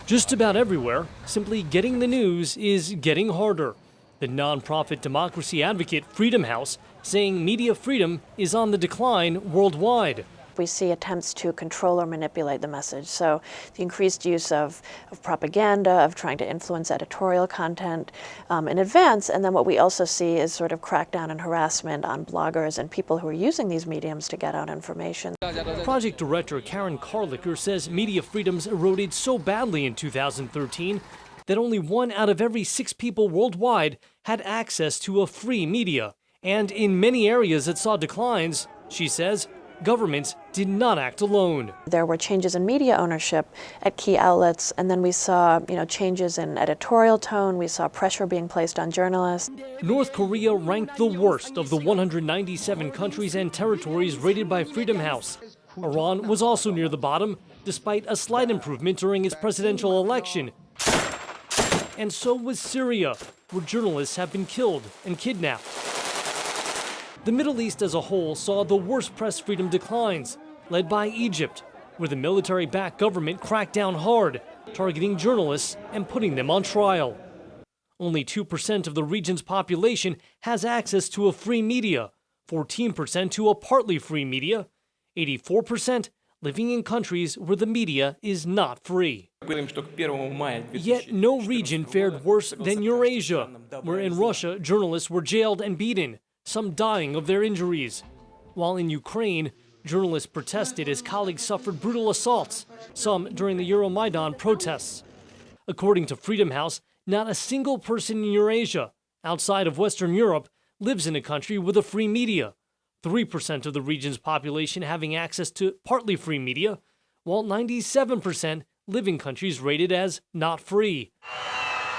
Just about everywhere, simply getting the news is getting harder. The nonprofit democracy advocate Freedom House saying media freedom is on the decline worldwide. We see attempts to control or manipulate the message. So the increased use of propaganda, of trying to influence editorial content in advance. And then what we also see is sort of crackdown and harassment on bloggers and people who are using these mediums to get out information. Project director Karen Karliker says media freedoms eroded so badly in 2013 that only 1 out of every 6 people worldwide had access to a free media. And in many areas that saw declines, she says, governments did not act alone. There were changes in media ownership at key outlets, and then we saw, changes in editorial tone. We saw pressure being placed on journalists. North Korea ranked the worst of the 197 countries and territories rated by Freedom House. Iran was also near the bottom, despite a slight improvement during its presidential election. And so was Syria, where journalists have been killed and kidnapped. The Middle East as a whole saw the worst press freedom declines, led by Egypt, where the military-backed government cracked down hard, targeting journalists and putting them on trial. Only 2% of the region's population has access to a free media, 14% to a partly free media, 84% living in countries where the media is not free. Yet no region fared worse than Eurasia, where in Russia journalists were jailed and beaten, some dying of their injuries. While in Ukraine, journalists protested as colleagues suffered brutal assaults, some during the Euromaidan protests. According to Freedom House, not a single person in Eurasia, outside of Western Europe, lives in a country with a free media, 3% of the region's population having access to partly free media, while 97% live in countries rated as not free.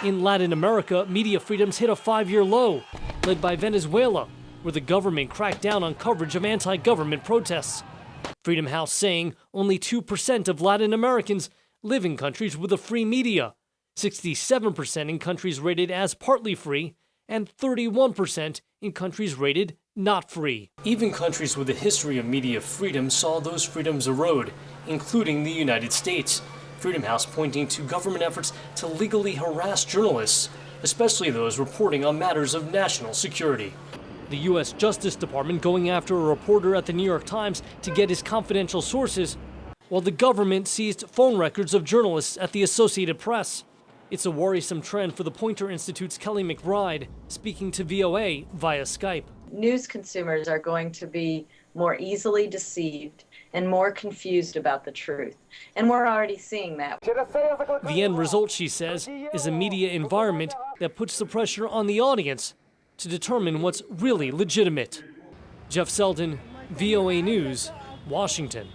In Latin America, media freedoms hit a 5-year low, led by Venezuela, where the government cracked down on coverage of anti-government protests. Freedom House saying only 2% of Latin Americans live in countries with a free media, 67% in countries rated as partly free, and 31% in countries rated not free. Even countries with a history of media freedom saw those freedoms erode, including the United States. Freedom House pointing to government efforts to legally harass journalists, especially those reporting on matters of national security. The U.S. Justice Department going after a reporter at the New York Times to get his confidential sources, while the government seized phone records of journalists at the Associated Press. It's a worrisome trend for the Poynter Institute's Kelly McBride, speaking to VOA via Skype. News consumers are going to be more easily deceived and more confused about the truth. And we're already seeing that. The end result, she says, is a media environment that puts the pressure on the audience to determine what's really legitimate. Jeff Seldin, VOA News, Washington.